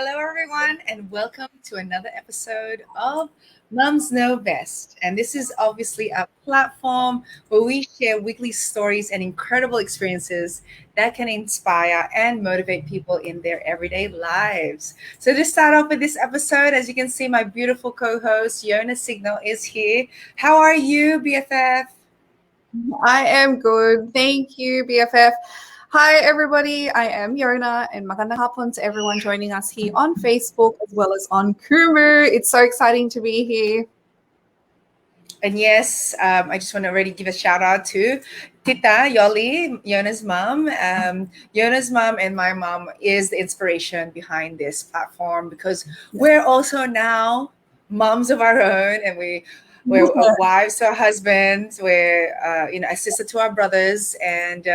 Hello, everyone, and welcome to another episode of Mums Know Best. And this is obviously a platform where we share weekly stories and incredible experiences that can inspire and motivate people in their everyday lives. So, to start off with this episode, as you can see, my beautiful co host, Yona Signal, is here. How are you, BFF? I am good. Thank you, BFF. Hi, everybody. I am Yona, and magandang hapon to everyone joining us here on Facebook as well as on Kumu. It's so exciting to be here. And yes, I just want to already give a shout out to Tita Yoli, Yona's mom. Yona's mom and my mom is the inspiration behind this platform because we're also now moms of our own, and we're wives to our husbands. We're a sister to our brothers, and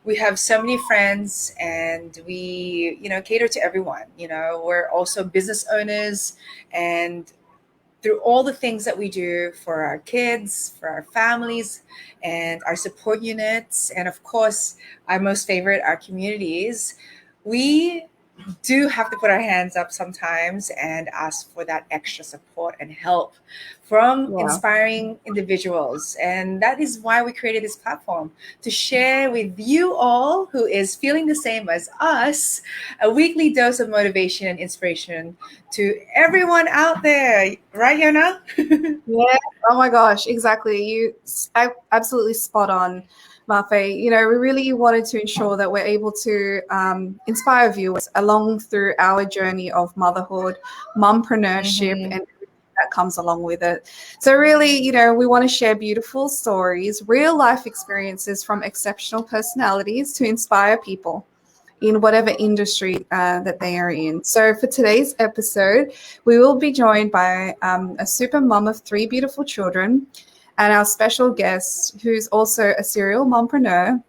we have so many friends, and we cater to everyone. We're also business owners, and through all the things that we do for our kids, for our families, and our support units, and of course, our most favorite, our communities, we do have to put our hands up sometimes and ask for that extra support and help from inspiring individuals. And that is why we created this platform, to share with you all who is feeling the same as us, a weekly dose of motivation and inspiration to everyone out there. Right, Yona? Yeah. Oh my gosh, exactly. You absolutely spot on, Mafe. We really wanted to ensure that we're able to inspire viewers along through our journey of motherhood, mompreneurship, and everything that comes along with it. So really, we want to share beautiful stories, real life experiences from exceptional personalities to inspire people in whatever industry that they are in. So for today's episode, we will be joined by a super mom of 3 beautiful children, and our special guest, who's also a serial mompreneur,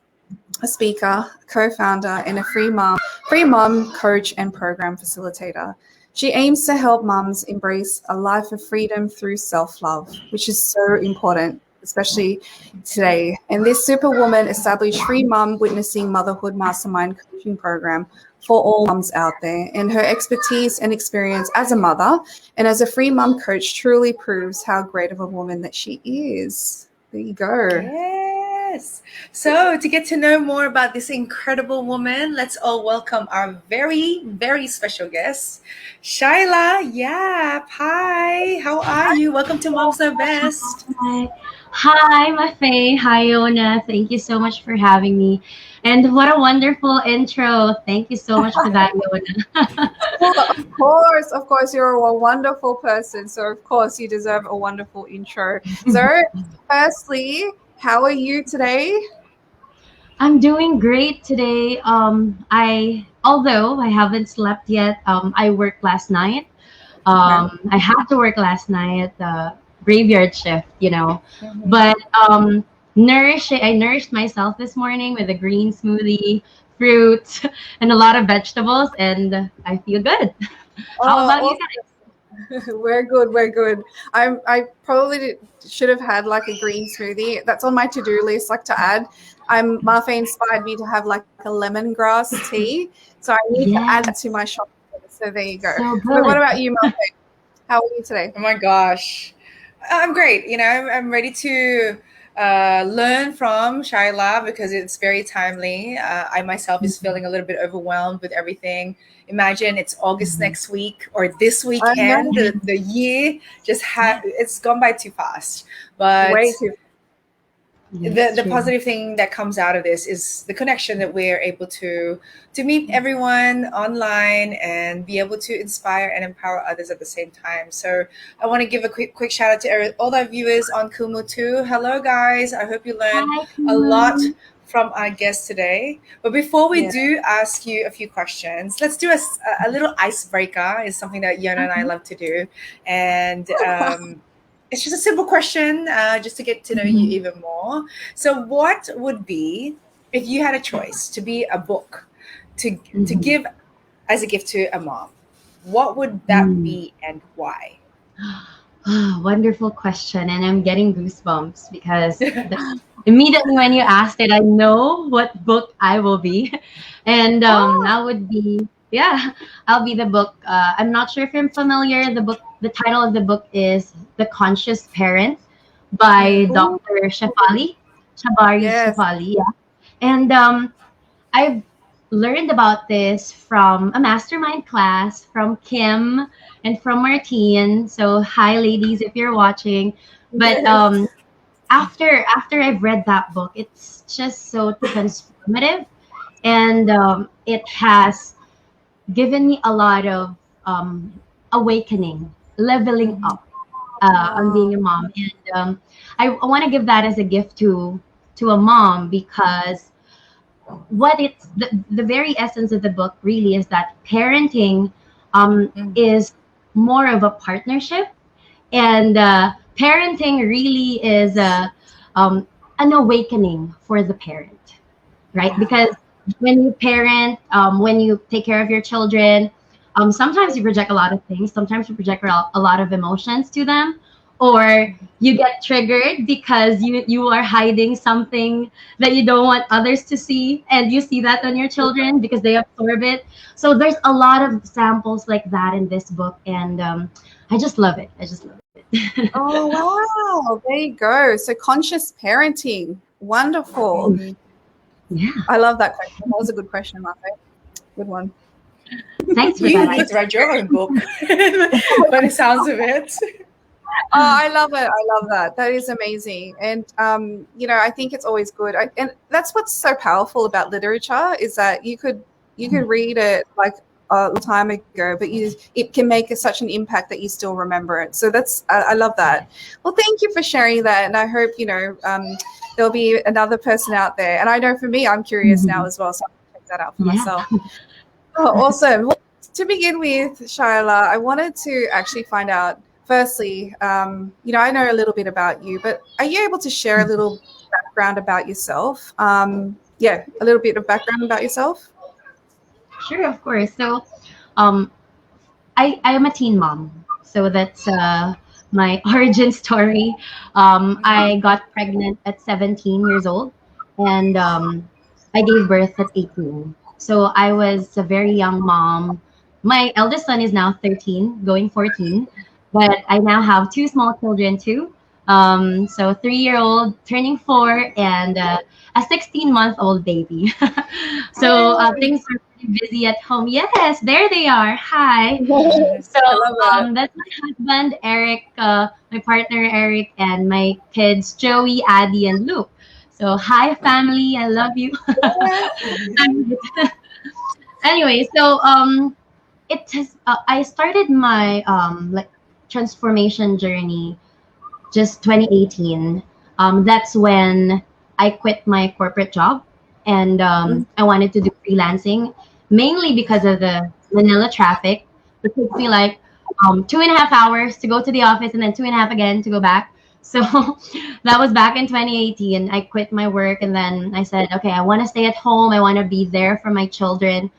a speaker, co-founder, and a FreeMom Coach and program facilitator. She aims to help mums embrace a life of freedom through self-love, which is so important, especially today. And this superwoman established FreeMom Witnessing Motherhood Mastermind Coaching Program for all mums out there. And her expertise and experience as a mother and as a free mom coach truly proves how great of a woman that she is. There you go. Yes. So to get to know more about this incredible woman, let's all welcome our very, very special guest, Shilah Yap. Hi, how are you? Welcome to Moms Know Best. Hi, Mafe. Hi, Yona. Thank you so much for having me. And what a wonderful intro. Thank you so much for that, Yona. Well, of course, you're a wonderful person. So, of course, you deserve a wonderful intro. So, firstly, how are you today? I'm doing great today. Although I haven't slept yet, I worked last night. I had to work last night, graveyard shift, But I nourished myself this morning with a green smoothie, fruit, and a lot of vegetables, and I feel good. How about you guys? We're good. I probably should have had like a green smoothie. That's on my to-do list, like to add. Martha inspired me to have like a lemongrass tea, so I need to add that to my shop. So there you go. So what about you, Martha? How are you today? Oh my gosh, I'm great. I'm ready to learn from Shilah because it's very timely. I myself is feeling a little bit overwhelmed with everything. Imagine it's August next week or this weekend. The year just it's gone by too fast. But way too. The positive thing that comes out of this is the connection that we're able to meet everyone online and be able to inspire and empower others at the same time. So I want to give a quick shout out to all our viewers on Kumu too. Hello guys, I hope you learned a lot from our guest today. But before we do ask you a few questions, let's do a little icebreaker. It's something that Yona and I love to do. And it's just a simple question, just to get to know you even more. So what would be, if you had a choice to be a book to give as a gift to a mom, what would that be and why? Wonderful question. And I'm getting goosebumps because immediately when you asked it, I know what book I will be. And that would be yeah, I'll be the book. I'm not sure if you're familiar. The title of the book is The Conscious Parent by Ooh, Dr. Shabari yes. Shafali. Yeah. And I've learned about this from a mastermind class from Kim and from Martine. So hi ladies if you're watching. But Yes. after I've read that book, it's just so transformative, and it has given me a lot of um, awakening, leveling Mhm. up on Wow. being a mom. And I want to give that as a gift to a mom, because what it's the very essence of the book really is that parenting Mhm. is more of a partnership, and parenting really is an awakening for the parent, right? Yeah. Because when you parent, when you take care of your children, sometimes you project a lot of things. Sometimes you project a lot of emotions to them, or you get triggered because you are hiding something that you don't want others to see, and you see that on your children because they absorb it. So there's a lot of samples like that in this book, and I just love it. I just love it. Oh, wow. There you go. So conscious parenting. Wonderful. Mhm. Yeah, I love that question. That was a good question, Martha. Good one. thanks for You that. need to write your own book by the sounds of it. Oh, I love it. I love that. That is amazing. And, I think it's always good. And that's what's so powerful about literature is that you could read it like a long time ago, but it can make such an impact that you still remember it. So I love that. Well, thank you for sharing that. And I hope, there'll be another person out there. And I know for me, I'm curious now Mhm. as well. So I'll check that out for Yeah. myself. Oh, awesome. Well, to begin with, Shilah, I wanted to actually find out, firstly, I know a little bit about you, but are you able to share a little background about yourself? Yeah, a little bit of background about yourself. Sure, of course. So, um, I am a teen mom, so that's my origin story. I got pregnant at 17 years old, and I gave birth at 18. So I was a very young mom. My eldest son is now 13, going 14, but I now have two small children too. So 3-year-old turning 4, and a 16-month-old baby. So Yay. things are pretty busy at home. Yes, there they are. Hi. So I love that. that's my husband, Eric, my partner, Eric, and my kids, Joey, Addie, and Luke. So hi, family. I love you. Anyway, so I started my like transformation journey just 2018. That's when I quit my corporate job, and I wanted to do freelancing, mainly because of the Manila traffic. It takes me like 2.5 hours to go to the office, and then 2.5 again to go back. So that was back in 2018. I quit my work, and then I said, okay, I want to stay at home. I want to be there for my children.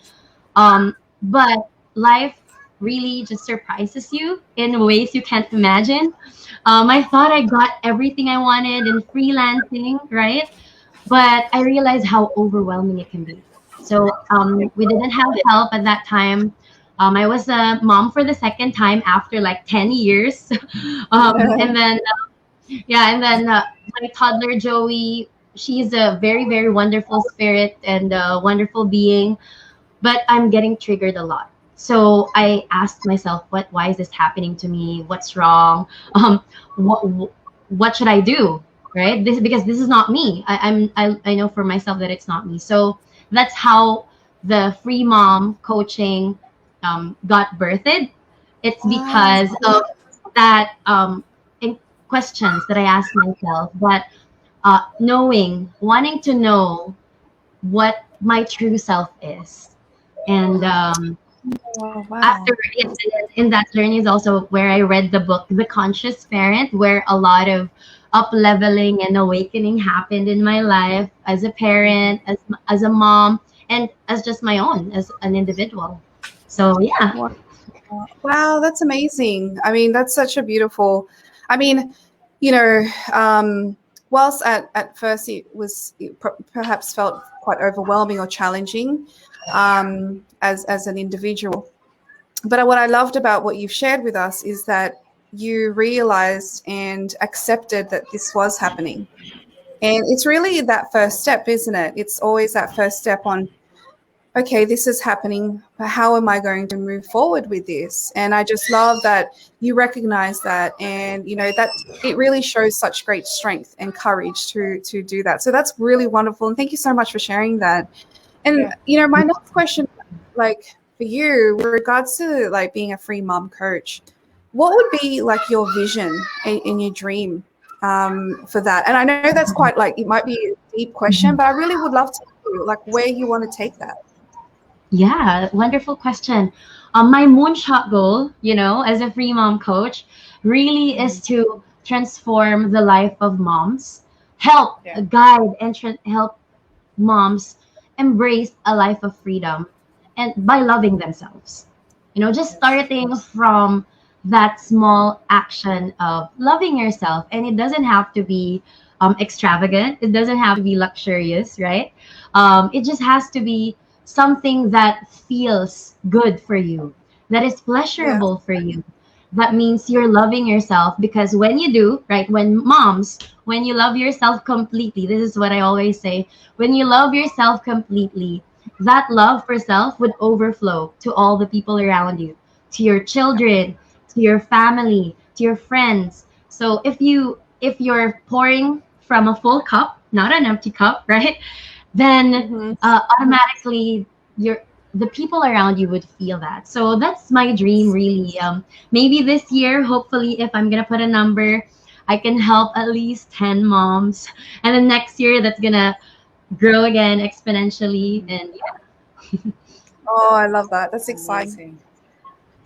But life really just surprises you in ways you can't imagine. I thought I got everything I wanted in freelancing, right? But I realized how overwhelming it can be. So we didn't have help at that time. I was a mom for the second time after like 10 years. And then, yeah, and then my toddler, Joey, she's a very, very wonderful spirit and a wonderful being, but I'm getting triggered a lot. So I asked myself, why is this happening to me? What's wrong? What, what should I do? Right? Because this is not me. I know for myself that it's not me. So that's how the free mom coaching got birthed. It's Wow. because of that in questions that I asked myself, that wanting to know what my true self is. And Oh, wow. after yes, in that journey is also where I read the book The Conscious Parent, where a lot of up leveling and awakening happened in my life as a parent, as a mom, and as just my own as an individual. So yeah. Wow. Wow, that's amazing. I mean, that's such a beautiful. I mean, you know, um, whilst at first perhaps felt quite overwhelming or challenging as an individual. But what I loved about what you've shared with us is that you realized and accepted that this was happening. And it's really that first step, isn't it? It's always that first step on, okay, this is happening, but how am I going to move forward with this? And I just love that you recognize that, and that it really shows such great strength and courage to do that. So that's really wonderful, and thank you so much for sharing that. And my next question, like for you, with regards to like being a free mom coach, what would be like your vision in your dream for that? And I know that's quite like, it might be a deep question, but I really would love to know like where you want to take that. Yeah, wonderful question. My moonshot goal, as a free mom coach, really is to transform the life of moms, help guide and help moms embrace a life of freedom and by loving themselves. Just starting from that small action of loving yourself. And it doesn't have to be extravagant. It doesn't have to be luxurious, right? It just has to be something that feels good for you, that is pleasurable for you. That means you're loving yourself, because when you do, right, when you love yourself completely, this is what I always say, when you love yourself completely, that love for self would overflow to all the people around you, to your children, to your family, to your friends. So if you're pouring from a full cup, not an empty cup, right? Then automatically the people around you would feel that. So that's my dream, really. Maybe this year, hopefully, if I'm gonna put a number, I can help at least 10 moms, and then next year that's gonna grow again exponentially. And Oh, I love that. That's exciting.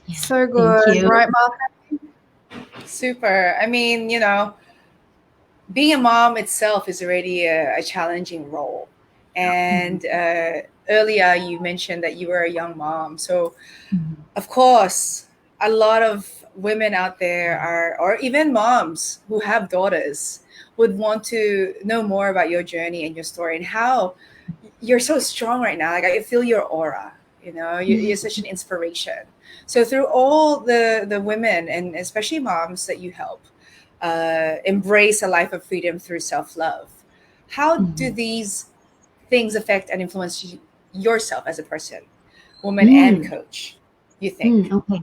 yeah, So good, right, Mark? Super. I mean, being a mom itself is already a challenging role. And earlier you mentioned that you were a young mom. So, of course, a lot of women out there or even moms who have daughters, would want to know more about your journey and your story and how you're so strong right now. Like, I feel your aura. You're such an inspiration. So through all the women and especially moms that you help embrace a life of freedom through self-love, how do these things affect and influence yourself as a person, woman and coach, you think? Okay.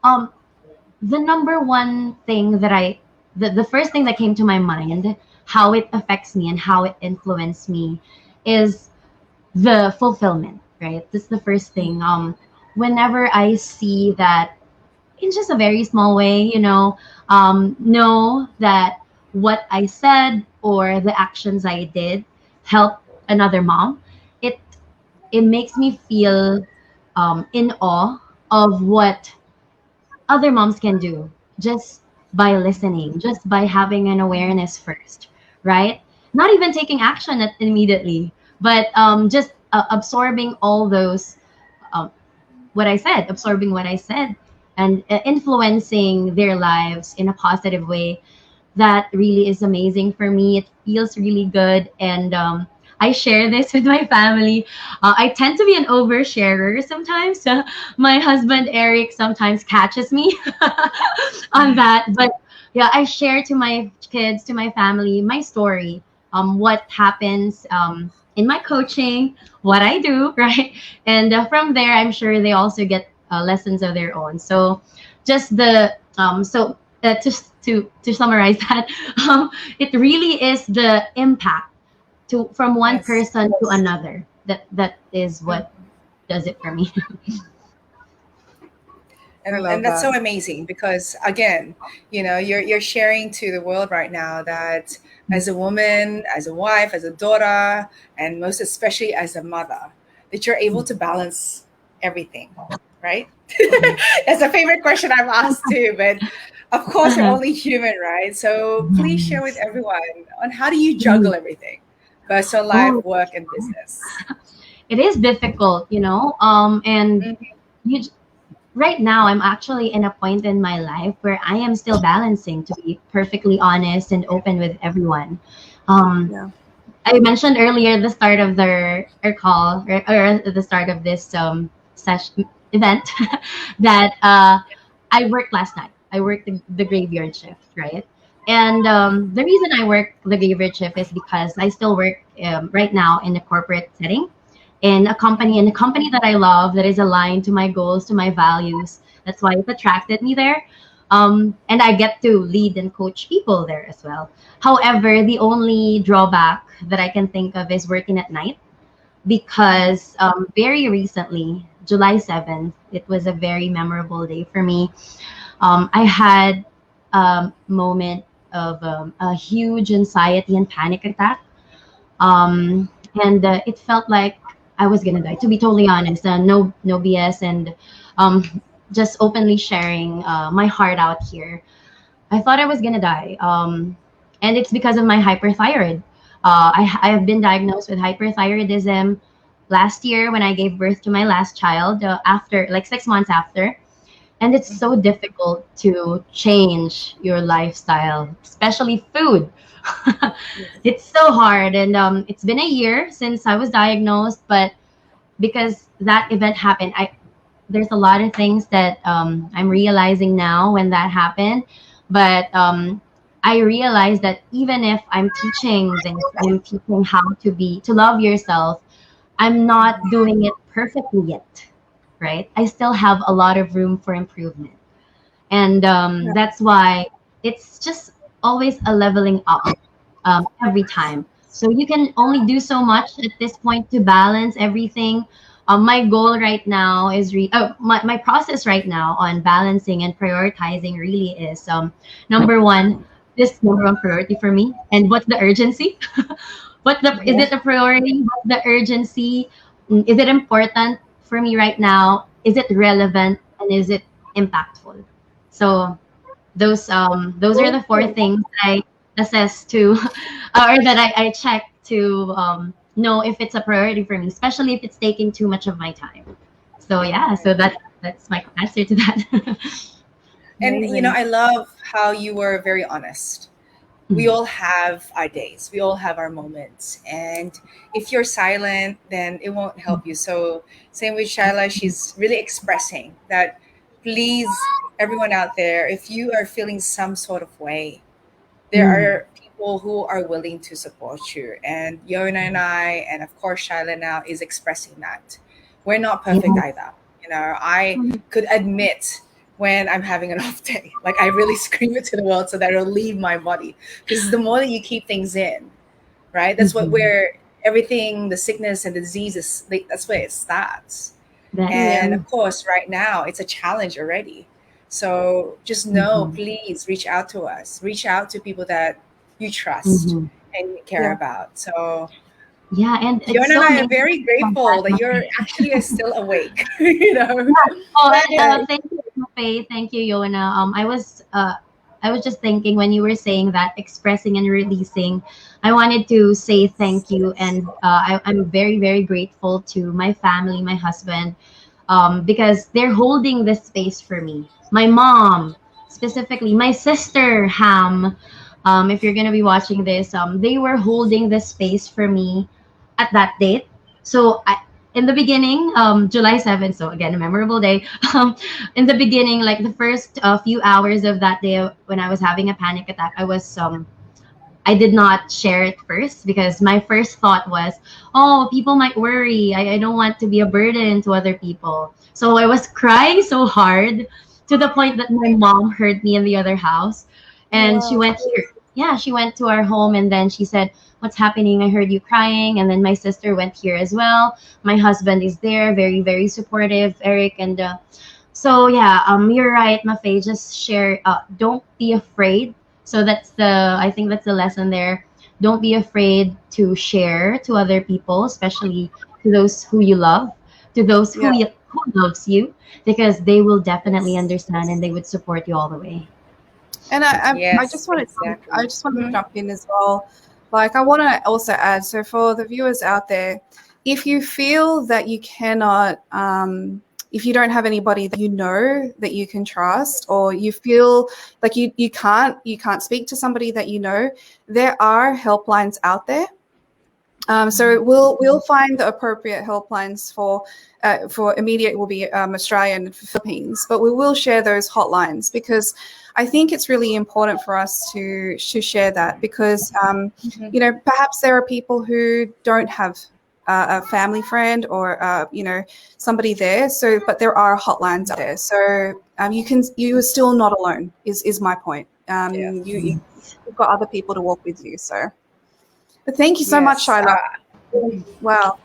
The number one thing that the first thing that came to my mind, how it affects me and how it influenced me, is the fulfillment, right? This is the first thing. Whenever I see that in just a very small way, know that what I said or the actions I did help another mom, it makes me feel in awe of what other moms can do just by listening, just by having an awareness first, right? Not even taking action immediately, but just absorbing all those, absorbing what I said, and influencing their lives in a positive way. That really is amazing for me. It feels really good. And I share this with my family. I tend to be an oversharer sometimes. My husband, Eric, sometimes catches me on that. But yeah, I share to my kids, to my family, my story, what happens in my coaching, what I do, right? And from there, I'm sure they also get lessons of their own. So just to summarize that, it really is the impact from one person to another. That is what does it for me. And that's so amazing, because again, you're sharing to the world right now that as a woman, as a wife, as a daughter, and most especially as a mother, that you're able to balance everything, right? That's a favorite question I've asked too, but of course you're only human, right? So please share with everyone on how do you juggle everything, personal life, work, and business. It is difficult, and you right now I'm actually in a point in my life where I am still balancing, to be perfectly honest and open with everyone. Um, Yeah. I mentioned earlier the start of our call, or the start of this session event that I worked last night. I worked the graveyard shift, right? And the reason I work the graveyard shift is because I still work right now in a corporate setting, in a company that I love, that is aligned to my goals, to my values. That's why it attracted me there. And I get to lead and coach people there as well. However, the only drawback that I can think of is working at night, because very recently, July 7th, it was a very memorable day for me. I had a moment of a huge anxiety and panic attack. Um, and it felt like I was gonna die. To be totally honest, no BS, and um, just openly sharing my heart out here. I thought I was gonna die, and it's because of my hyperthyroid. I have been diagnosed with hyperthyroidism last year when I gave birth to my last child. After, like, 6 months after, and it's so difficult to change your lifestyle, especially food. It's so hard, and it's been a year since I was diagnosed, but because that event happened, I there's a lot of things that I'm realizing now when that happened. But I realized that even if I'm teaching how to love yourself, I'm not doing it perfectly yet, right? I still have a lot of room for improvement. And Yeah. that's why it's just always a leveling up every time. So you can only do so much at this point to balance everything. My goal right now is my process right now on balancing and prioritizing really is number one, this number one priority for me. And what's the urgency? Is Yeah. it a priority? What's the urgency? Is it important for me right now? Is it relevant, and is it impactful? So those are the four Awesome. things I assess to or that I check to know if it's a priority for me, especially if it's taking too much of my time. So yeah, so that's my answer to that. And Amazing. I love how you were very honest. We Mhm. all have our days, we all have our moments, and if you're silent, then it won't help you. So same with Shilah, she's really expressing that. Please, everyone out there, if you are feeling some sort of way, there Mm. are people who are willing to support you. And Yona and I, and of course Shilah now, is expressing that. We're not Yeah. perfect either. I could admit when I'm having an off day. Like, I really scream it to the world so that it'll leave my body. Because the more that you keep things in, right? That's what Mhm. where everything, the sickness and the diseases, that's where it starts. That's Yeah. And true. of course, right now it's a challenge already. So just know, Hmm. please reach out to us. Reach out to people that you trust Hmm. and you care Yeah. about. So Yeah, and it's Fiona and so I are amazing very from grateful that that. you're actually still awake. you know. Yeah. Oh, and Yeah. thank you, Faye. Thank you, Yona. I was just thinking when you were saying that expressing and releasing, I wanted to say thank you, and I'm very, very grateful to my family, my husband, because they're holding this space for me. My mom, specifically, my sister Ham. If you're gonna be watching this, they were holding this space for me at that date. So in the beginning, July 7th, so again, a memorable day. In the beginning, like the first few hours of that day when I was having a panic attack, I did not share it first because my first thought was, oh, people might worry. I don't want to be a burden to other people. So I was crying so hard to the point that my mom heard me in the other house. Oh And she wow. went here. Yeah, she went to our home, and then she said, what's happening? I heard you crying. And then my sister went here as well. My husband is there, very, very supportive, Eric. And so yeah, you're right, Mafe. Just share. Don't be afraid. So I think that's the lesson there. Don't be afraid to share to other people, especially to those who you love, to those Yeah. who loves you, because they will definitely Yes. understand and they would support you all the way. And Yes, I exactly. just wanted to Mhm. jump in as well. Like, I want to also add, so for the viewers out there, if you feel that you cannot if you don't have anybody that you know that you can trust, or you feel like you can't speak to somebody that you know, there are helplines out there. So we'll find the appropriate helplines for immediate will be Australia and Philippines, but we will share those hotlines, because I think it's really important for us to share that, because you know, perhaps there are people who don't have a family friend or you know, somebody there. So, but there are hotlines out there. So you are still not alone. Is my point. You've got other people to walk with you. So. But thank you so much, Yes. Shilah. Wow.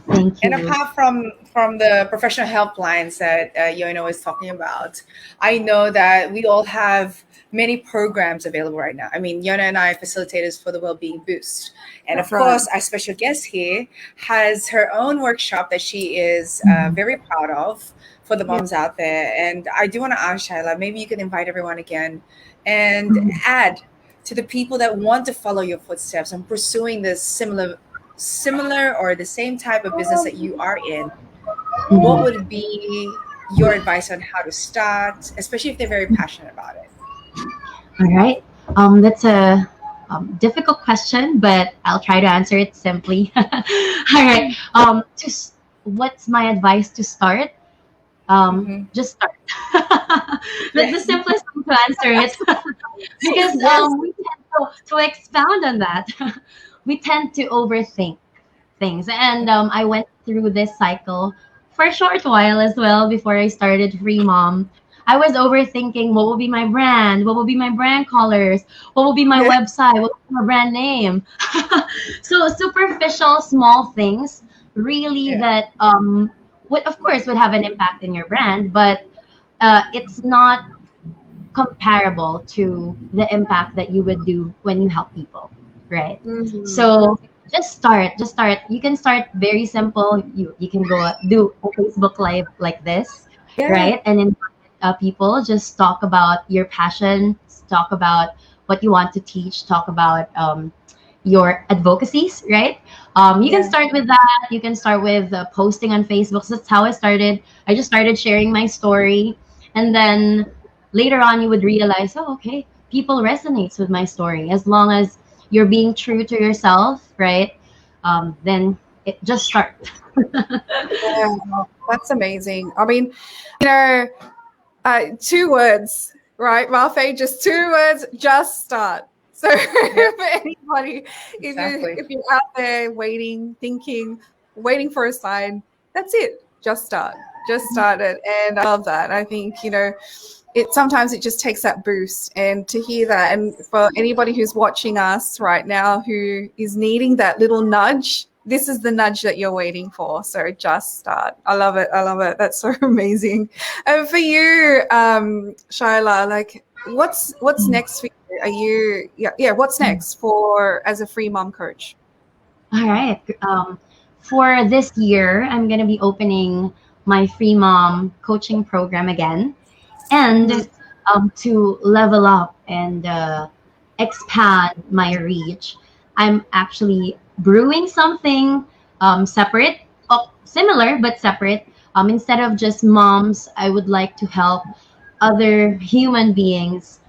Thank And you. apart from the professional helplines that Yona was talking about, I know that we all have many programs available right now. I mean, Yona and I are facilitators for the Wellbeing Boost. And That's of course, our special guest here has her own workshop that she is very proud of for the moms out there. And I do want to ask Shilah, maybe you can invite everyone again and add to the people that want to follow your footsteps and pursuing this similar or the same type of business that you are in. What would be your advice on how to start, especially if they're very passionate about it? All right. That's a difficult question, but I'll try to answer it simply. All right. What's my advice to start? Just start. That's the simplest way to answer it. Because we tend to expound on that. We tend to overthink things. And I went through this cycle for a short while as well before I started Free Mom. I was overthinking what will be my brand, what will be my brand colors, what will be my website, what will be my brand name. So superficial, small things, really that would of course would have an impact in your brand, but it's not comparable to the impact that you would do when you help people, right? So just start. You can start very simple. You can go do a Facebook live like this, right? And invite people, just talk about your passion, talk about what you want to teach, talk about your advocacies, right? You can start with that. You can start with posting on Facebook. So that's how I started. I just started sharing my story, and then later on you would realize, oh, okay, people resonates with my story. As long as you're being true to yourself, right? Then it just start. That's amazing. I mean, you know, 2 words, right, Marfe? Just 2 words. Just start. So for anybody, if you're out there waiting, thinking, waiting for a sign, that's it. Just start. Just start it. And I love that. I think, you know, sometimes it just takes that boost, and to hear that, and for anybody who's watching us right now who is needing that little nudge, this is the nudge that you're waiting for. So just start. I love it. That's so amazing. And for you, Shilah, like what's next for you? Are you what's next for as a Free Mom Coach? All right. For this year, I'm going to be opening my Free Mom coaching program again. And to level up and expand my reach, I'm actually brewing something separate, similar but separate. Instead of just moms, I would like to help other human beings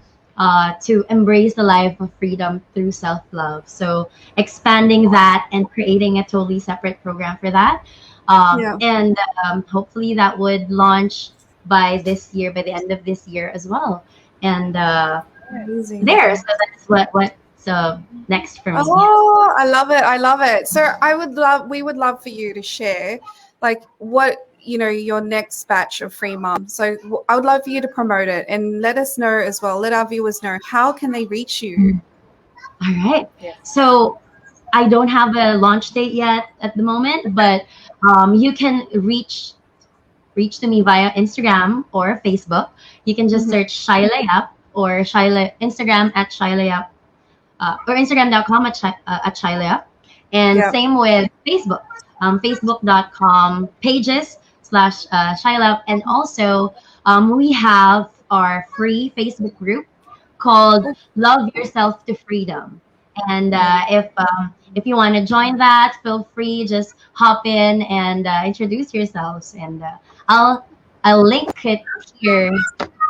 to embrace the life of freedom through self-love. So expanding that and creating a totally separate program for that. And hopefully that would launch by this year, by the end of this year as well. And so that's what's next for me. Oh, I love it. So we would love for you to share like what, you know, your next batch of Free Mom. So I would love for you to promote it and let us know as well. Let our viewers know, how can they reach you? All right. So I don't have a launch date yet at the moment, but you can reach to me via Instagram or Facebook. You can just search Shilah Yap or Instagram at Shilah Yap, or Instagram.com at Shilah Yap. And same with Facebook, Facebook.com pages/Shilah Yap. And also we have our free Facebook group called Love Yourself to Freedom. And if you want to join that, feel free, just hop in and introduce yourselves. And I'll link it here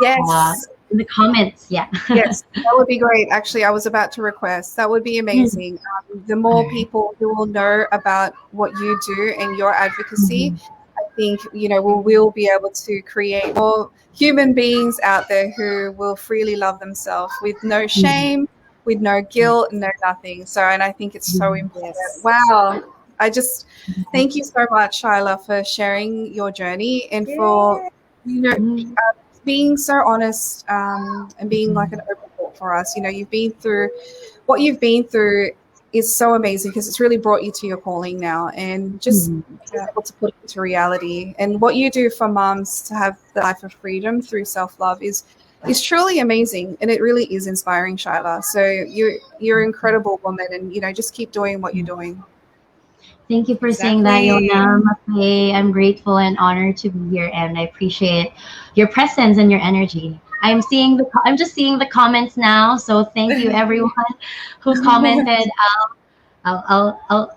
Yes. in the comments. Yeah. Yes, that would be great. Actually, I was about to request. That would be Mm. amazing. The more people who will know about what you do and your advocacy, Mhm. I think, we'll be able to create more human beings out there who will freely love themselves with no Mhm. shame, with no guilt, no nothing. So, and I think it's so Mhm. important. Yes. Wow. I just thank you so much, Shilah, for sharing your journey and for, Yeah. you know, Mhm. being so honest, and being like an open book for us. You've been through what you've been through is so amazing because it's really brought you to your calling now, and just Mhm. being able to put it into reality. And what you do for moms to have the life of freedom through self-love is truly amazing, and it really is inspiring, Shilah. So you're an incredible woman, and just keep doing what you're doing. Thank you for saying that, Exactly. Yona. Mafe. I'm grateful and honored to be here, and I appreciate your presence and your energy. I'm just seeing the comments now, so thank you everyone who commented. I'll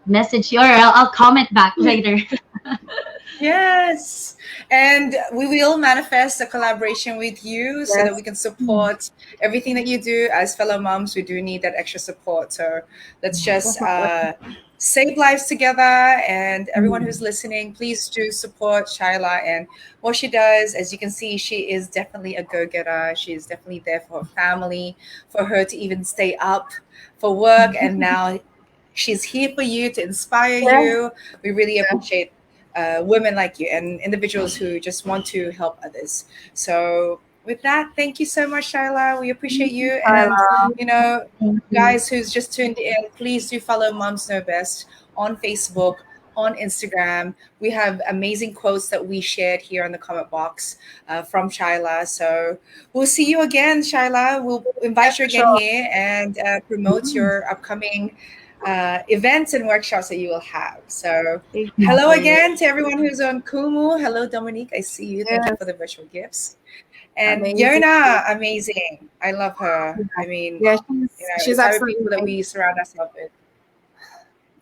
message you, or I'll comment back later. Yes. And we will manifest a collaboration with you so that we Yes. can support everything that you do. As fellow moms, we do need that extra support. So let's just Definitely. save lives together. And everyone who's listening, please do support Shilah and what she does. As you can see, she is definitely a go getter. She is definitely there for her family, for her to even stay up for work. And now she's here for you to inspire Yeah. you. We really appreciate women like you and individuals who just want to help others. So, with that, thank you so much, Shilah. We appreciate you. And, Shilah. you know, Thank you. guys who's just tuned in, please do follow Moms Know Best on Facebook, on Instagram. We have amazing quotes that we shared here in the comment box from Shilah. So, we'll see you again, Shilah. We'll Yeah, invite you for again sure. here and promote your upcoming events and workshops that you will have. So, hello Exactly. again to everyone who's on Kumu. Hello, Dominique. I see you. Thank you for Yes. the virtual gifts. And Amazing. Yona, amazing. I love her. I mean, Yeah, the she's type of absolutely people that amazing. we surround ourselves with.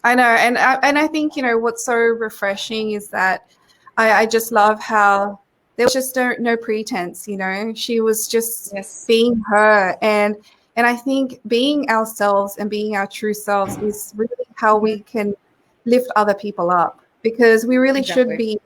I know, and I think what's so refreshing is that I just love how there was just no pretense. She was just Yes, being her, and I think being ourselves and being our true selves is really how we can lift other people up, because we really should exactly.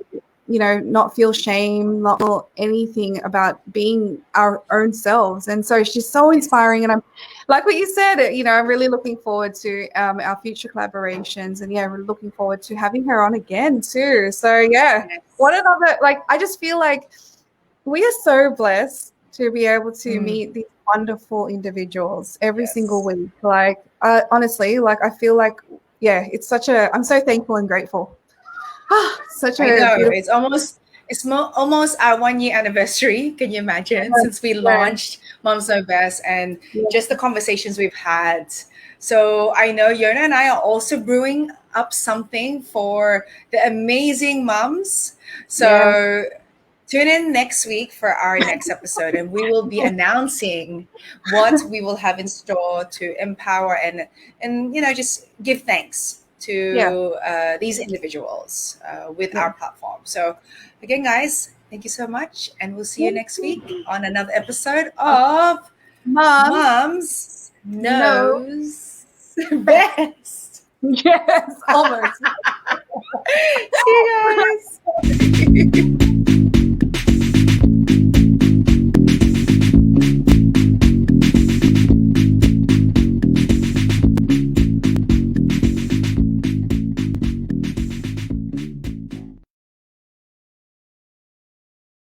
be, not feel shame, not feel anything about being our own selves. And so she's so Yes. inspiring, and I'm like what you said, I'm really looking forward to our future collaborations, and yeah, we're looking forward to having her on again too. So yeah, what Yes. another, like, I just feel like we are so blessed to be able to Mm, meet these wonderful individuals every single yes. week. Like, honestly, like, I feel like, yeah, I'm so thankful and grateful. Such I a know. beautiful. Almost our 1 year anniversary. Can you imagine? Since we Yeah, launched Moms Know Best and yeah, just the conversations we've had. So I know Yona and I are also brewing up something for the amazing moms. yeah, So tune in next week for our next episode, and we will be announcing what we will have in store to empower and just give thanks yeah, to these individuals with yeah. our platform. So, again, guys, thank you so much, and we'll see you next week on another episode of Moms Moms know Knows best. Best. Yes, almost. See you guys.